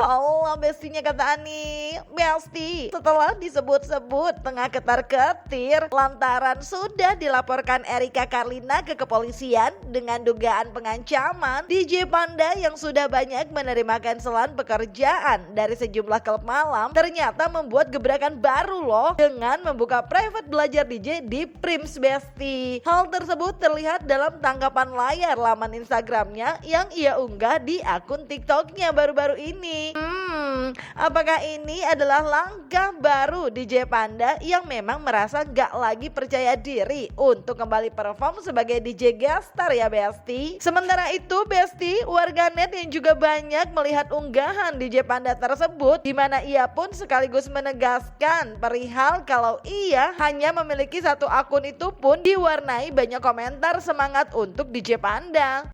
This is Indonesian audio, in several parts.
Halo bestinya kata Ani. Besti, setelah disebut-sebut tengah ketar-ketir lantaran sudah dilaporkan Erika Karlina ke kepolisian dengan dugaan pengancaman, DJ Panda yang sudah banyak menerima cancelan pekerjaan dari sejumlah klub malam ternyata membuat gebrakan baru loh dengan membuka private belajar DJ di Prims Besti. Hal tersebut terlihat dalam tanggapan layar laman Instagramnya yang ia unggah di akun TikToknya baru-baru ini. Apakah ini adalah langkah baru DJ Panda yang memang merasa gak lagi percaya diri untuk kembali perform sebagai DJ Gastar ya Besti? Sementara itu Besti, warganet yang juga banyak melihat unggahan DJ Panda tersebut, di mana ia pun sekaligus menegaskan perihal kalau ia hanya memiliki satu akun, itu pun diwarnai banyak komentar semangat untuk DJ Panda.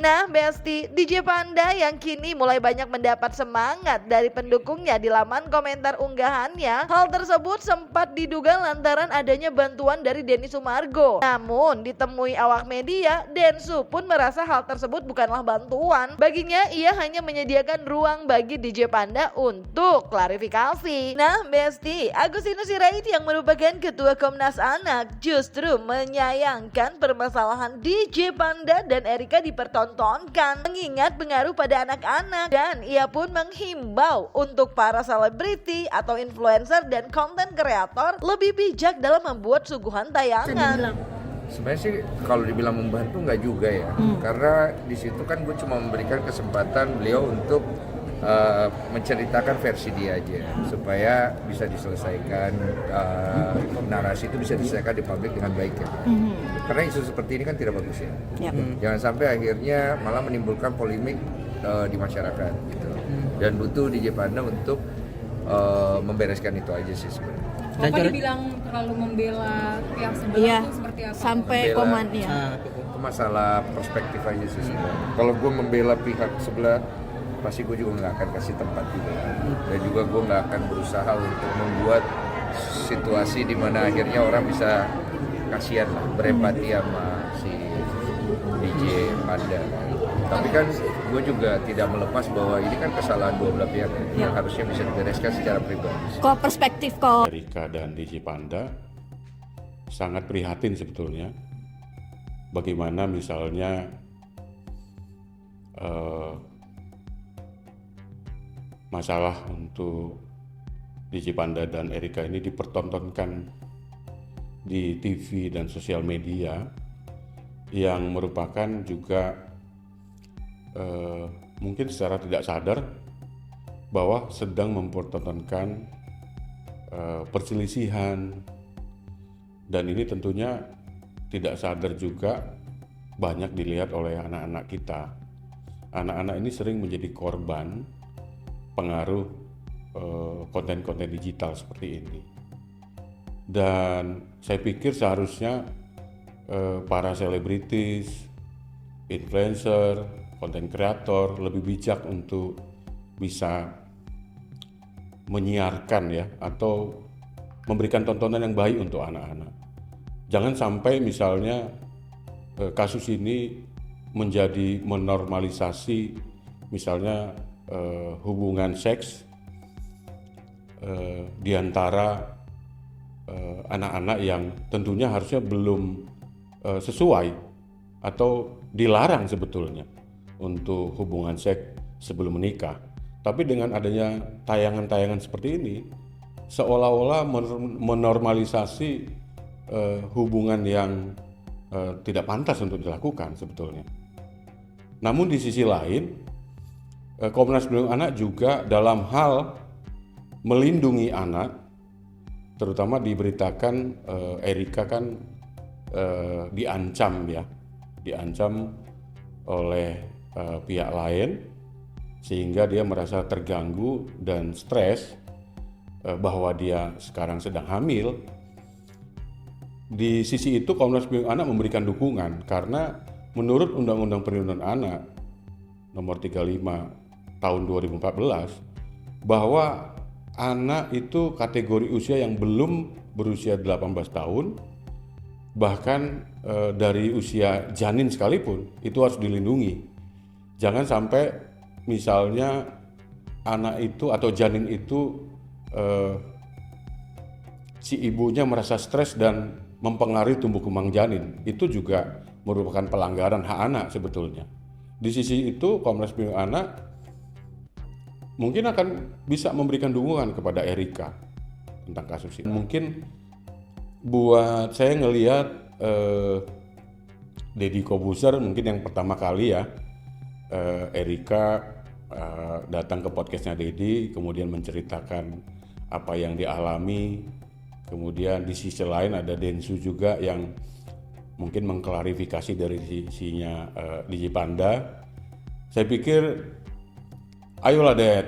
Nah Besti, DJ Panda yang kini mulai banyak mendapat semangat dari pendukungnya di laman komentar unggahannya. Hal tersebut sempat diduga lantaran adanya bantuan dari Denny Sumargo. Namun ditemui awak media, Densu pun merasa hal tersebut bukanlah bantuan. Baginya ia hanya menyediakan ruang bagi DJ Panda untuk klarifikasi. Nah Besti, Agustinus Sirait yang merupakan ketua Komnas Anak justru menyayangkan permasalahan DJ Panda dan Erika dipertontonkan mengingat pengaruh pada anak-anak, dan ia pun menghimbau untuk para selebriti atau influencer dan konten kreator lebih bijak dalam membuat suguhan tayangan. Sebenarnya sih kalau dibilang membantu nggak juga ya, karena di situ kan gue cuma memberikan kesempatan beliau untuk menceritakan versi dia aja supaya bisa diselesaikan, narasi itu bisa diselesaikan di publik dengan baik ya. Karena isu seperti ini kan tidak bagus ya. Jangan sampai akhirnya malah menimbulkan polemik di masyarakat gitu. Dan butuh DJ Panda untuk membereskan itu aja sih sebenarnya. Bapak dibilang terlalu membela pihak sebelah itu seperti apa? Sampai koman ya. Itu masalah perspektif aja sih sebenarnya. Kalau gue membela pihak sebelah, pasti gue juga nggak akan kasih tempat juga, dan juga gue nggak akan berusaha untuk membuat situasi di mana akhirnya orang bisa kasihan lah, berempati sama si DJ Panda. Tapi kan gue juga tidak melepas bahwa ini kan kesalahan dua belah pihak yang harusnya bisa dibereskan secara pribadi. Kok perspektif kok Erika dan DJ Panda sangat prihatin sebetulnya bagaimana misalnya masalah untuk DJ Panda dan Erika ini dipertontonkan di TV dan sosial media yang merupakan juga mungkin secara tidak sadar bahwa sedang mempertontonkan perselisihan, dan ini tentunya tidak sadar juga banyak dilihat oleh anak-anak kita. Anak-anak ini sering menjadi korban pengaruh konten-konten digital seperti ini. Dan saya pikir seharusnya para selebritis, influencer, konten kreator lebih bijak untuk bisa menyiarkan ya, atau memberikan tontonan yang baik untuk anak-anak. Jangan sampai misalnya kasus ini menjadi menormalisasi misalnya hubungan seks di antara anak-anak yang tentunya harusnya belum sesuai atau dilarang sebetulnya untuk hubungan seks sebelum menikah. Tapi dengan adanya tayangan-tayangan seperti ini, seolah-olah menormalisasi hubungan yang tidak pantas untuk dilakukan sebetulnya. Namun di sisi lain, Komnas Perlindungan Anak juga dalam hal melindungi anak, terutama diberitakan Erika kan diancam oleh pihak lain, sehingga dia merasa terganggu dan stres bahwa dia sekarang sedang hamil. Di sisi itu Komnas Perlindungan Anak memberikan dukungan, karena menurut Undang-Undang Perlindungan Anak nomor 35 tahun 2014 bahwa anak itu kategori usia yang belum berusia 18 tahun, bahkan dari usia janin sekalipun itu harus dilindungi. Jangan sampai misalnya anak itu atau janin itu si ibunya merasa stres dan mempengaruhi tumbuh kembang janin, itu juga merupakan pelanggaran hak anak sebetulnya. Di sisi itu Komnas Perlindungan Anak mungkin akan bisa memberikan dukungan kepada Erika tentang kasus ini. Mungkin buat saya ngelihat Deddy Corbuzier mungkin yang pertama kali ya, Erika datang ke podcastnya Deddy, kemudian menceritakan apa yang dialami. Kemudian di sisi lain ada Densu juga yang mungkin mengklarifikasi dari sisinya Digipanda. Saya pikir ayolah Dad,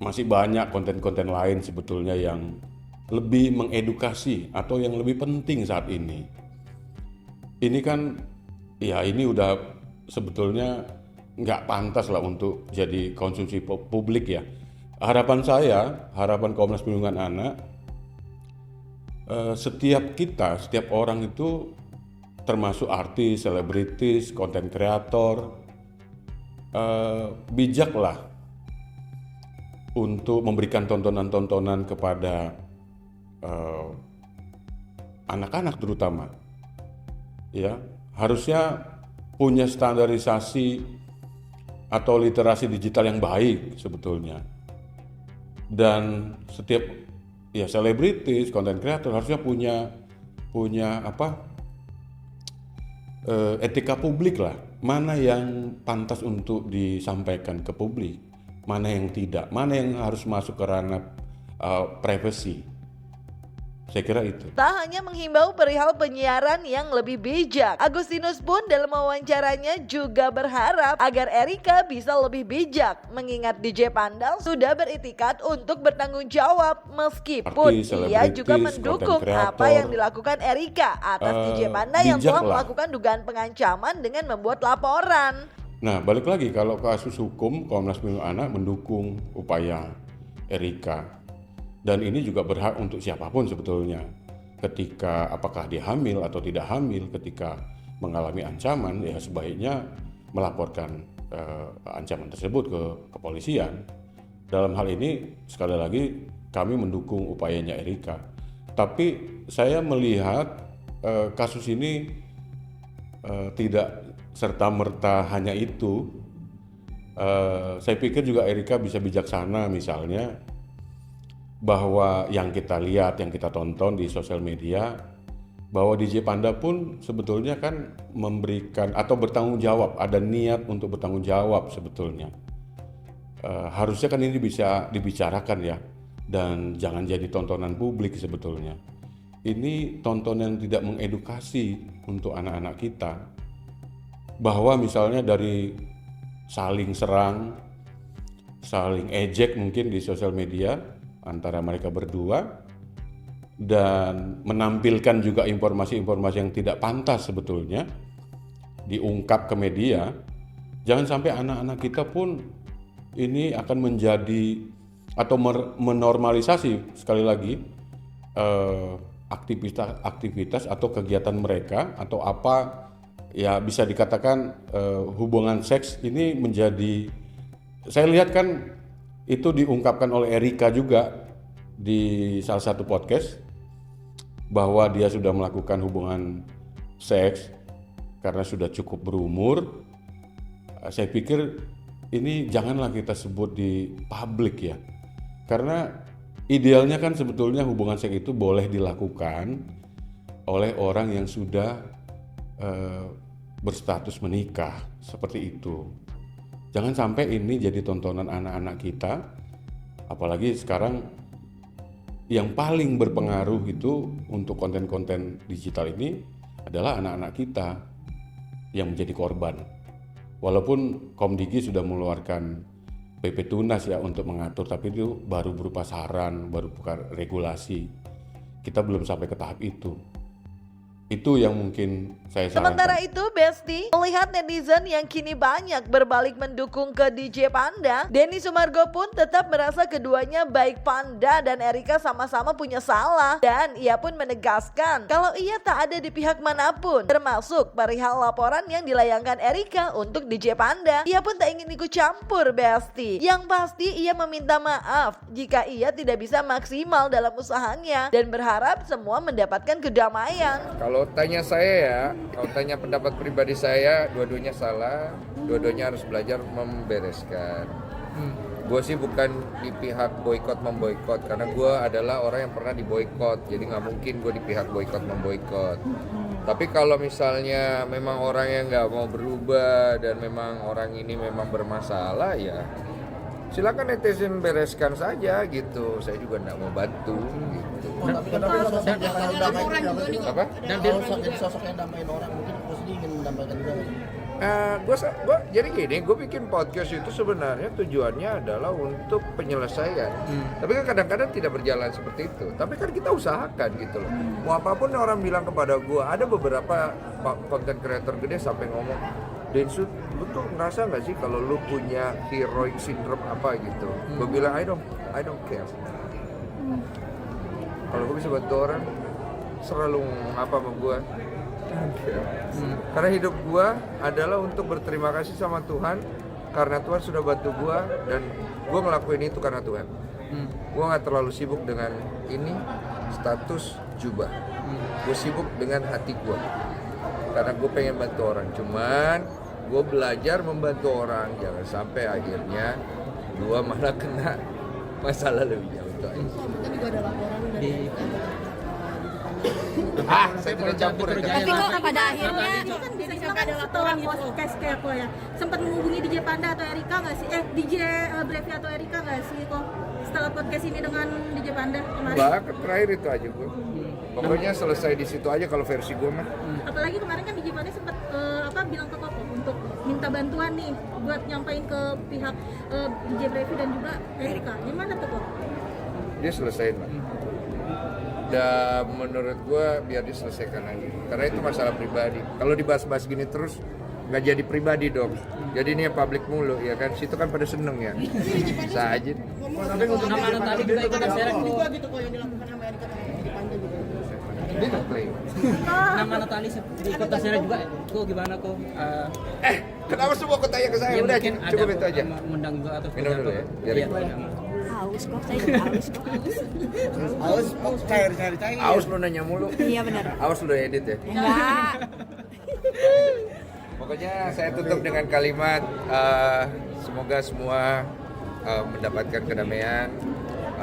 masih banyak konten-konten lain sebetulnya yang lebih mengedukasi atau yang lebih penting saat ini. Ini kan ya ini udah sebetulnya nggak pantas lah untuk jadi konsumsi publik ya. Harapan saya, harapan Komnas Perlindungan Anak, setiap orang itu termasuk artis, selebritis, konten kreator, bijaklah untuk memberikan tontonan-tontonan kepada anak-anak terutama. Ya, harusnya punya standarisasi atau literasi digital yang baik sebetulnya. Dan setiap ya selebritis, konten kreator harusnya punya etika publik lah. Mana yang pantas untuk disampaikan ke publik, mana yang tidak, mana yang harus masuk ke ranah privasi. Saya kira itu. Tak hanya menghimbau perihal penyiaran yang lebih bijak, Agustinus pun dalam wawancaranya juga berharap agar Erika bisa lebih bijak, mengingat DJ Panda sudah beritikat untuk bertanggung jawab, meskipun ia juga mendukung apa yang dilakukan Erika atas DJ Panda yang telah melakukan dugaan pengancaman dengan membuat laporan. Nah, balik lagi, kalau kasus hukum, Komnas Perlindungan Anak mendukung upaya Erika. Dan ini juga berhak untuk siapapun sebetulnya. Ketika apakah dia hamil atau tidak hamil, ketika mengalami ancaman, ya sebaiknya melaporkan ancaman tersebut ke kepolisian. Dalam hal ini, sekali lagi, kami mendukung upayanya Erika. Tapi saya melihat kasus ini tidak serta-merta hanya itu. Saya pikir juga Erika bisa bijaksana misalnya, bahwa yang kita lihat, yang kita tonton di sosial media, bahwa DJ Panda pun sebetulnya kan memberikan atau bertanggung jawab, ada niat untuk bertanggung jawab sebetulnya. Harusnya kan ini bisa dibicarakan ya, dan jangan jadi tontonan publik sebetulnya. Ini tontonan yang tidak mengedukasi untuk anak-anak kita, bahwa misalnya dari saling serang, saling ejek mungkin di sosial media antara mereka berdua, dan menampilkan juga informasi-informasi yang tidak pantas sebetulnya diungkap ke media. Jangan sampai anak-anak kita pun ini akan menjadi atau menormalisasi sekali lagi aktivitas atau kegiatan mereka, atau apa ya bisa dikatakan hubungan seks ini menjadi, saya lihat kan itu diungkapkan oleh Erika juga di salah satu podcast, bahwa dia sudah melakukan hubungan seks karena sudah cukup berumur. Saya pikir ini janganlah kita sebut di publik ya, karena idealnya kan sebetulnya hubungan seks itu boleh dilakukan oleh orang yang sudah berstatus menikah, seperti itu. Jangan sampai ini jadi tontonan anak-anak kita, apalagi sekarang yang paling berpengaruh itu untuk konten-konten digital ini adalah anak-anak kita yang menjadi korban. Walaupun Komdigi sudah mengeluarkan PP Tunas ya untuk mengatur, tapi itu baru berupa saran, baru bukan regulasi. Kita belum sampai ke tahap itu. Itu yang mungkin saya sarankan. Sementara itu Besti, melihat netizen yang kini banyak berbalik mendukung ke DJ Panda, Denny Sumargo pun tetap merasa keduanya baik Panda dan Erika sama-sama punya salah. Dan ia pun menegaskan kalau ia tak ada di pihak manapun, termasuk perihal laporan yang dilayangkan Erika untuk DJ Panda. Ia pun tak ingin ikut campur Besti. Yang pasti ia meminta maaf jika ia tidak bisa maksimal dalam usahanya dan berharap semua mendapatkan kedamaian. Kalau tanya saya ya, kalau tanya pendapat pribadi saya, dua-duanya salah, dua-duanya harus belajar membereskan. Gue sih bukan di pihak boykot memboykot, karena gue adalah orang yang pernah diboykot, jadi nggak mungkin gue di pihak boykot memboykot. Tapi kalau misalnya memang orang yang nggak mau berubah dan memang orang ini memang bermasalah, ya silakan netizen bereskan saja gitu. Saya juga nggak mau bantu gitu. Apa? Dan dia jadi sosok yang damaiin orang, mungkin Ko Sidi ingin mendamaikan juga. Gue jadi gini, gue bikin podcast itu sebenarnya tujuannya adalah untuk penyelesaian. Tapi kan kadang-kadang tidak berjalan seperti itu. Tapi kan kita usahakan gitu loh. Mau apapun orang bilang kepada gue, ada beberapa konten kreator gede sampai ngomong, Densu, lu tuh ngerasa nggak sih kalau lu punya heroic syndrome apa gitu? Gue bilang I don't care. Kalau gue bisa bantu orang, selalu apa sama gue? Karena hidup gue adalah untuk berterima kasih sama Tuhan, karena Tuhan sudah bantu gue dan gue ngelakuin itu karena Tuhan. Gue nggak terlalu sibuk dengan ini status jubah. Gue sibuk dengan hati gue, karena gue pengen bantu orang. Cuman gue belajar membantu orang, jangan sampai akhirnya gue malah kena masalah lebih jauh. Itu aja. Mungkin juga ada laporan dari Saya tidak campur ya. Tapi kok pada akhirnya itu kan bisa juga ada laporan podcast kayak kok ya. Sempat menghubungi DJ Panda atau Erika nggak sih? DJ Brevi atau Erika nggak sih kok setelah podcast ini dengan DJ Panda kemarin? Bahkan terakhir itu aja gue. Pokoknya selesai di situ aja kalau versi gue mah. Apalagi kemarin kan DJ Panda sempat bilang ke Koko untuk minta bantuan nih buat nyampain ke pihak DJ Brevi dan juga Erika. Gimana tuh kok? Dia selesaiin lah. Dan menurut gue biar diselesaikan aja, karena itu masalah pribadi. Kalau dibahas-bahas gini terus nggak jadi pribadi dong. Jadi ini publik mulu ya kan, situ kan pada seneng ya. Bisa aja. Tapi untuk nama tadi juga ikut terseret juga gitu kok yang dilakukan sama Erika di Panda juga. Dia nggak claim. Nama Natali ikut terseret juga, kok gimana kok? Kenapa semua kau tanya ke saya? Udah cukup itu aja. Mendang juga atau Minum dulu ya. Biar haus kok, saya juga haus kok. Haus cair. Aus lu nanya mulu. Iya benar. Awas lu edit ya. Enggak. Pokoknya saya tutup dengan kalimat semoga semua mendapatkan kedamaian.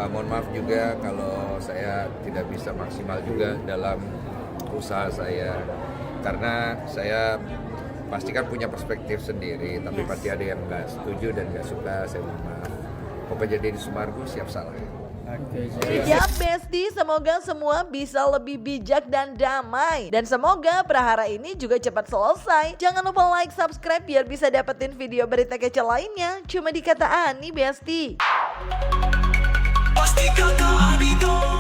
Mohon maaf juga kalau saya tidak bisa maksimal juga dalam usaha saya. Karena saya pasti kan punya perspektif sendiri, tapi pasti ada yang nggak setuju dan nggak suka, saya mohon maaf. Pokoknya jadi Sumargo siap salah. Ya Besti, semoga semua bisa lebih bijak dan damai. Dan semoga prahara ini juga cepat selesai. Jangan lupa like, subscribe biar bisa dapetin video berita kece lainnya. Cuma di Kata Ani Besti. Pasti kata Ani dong.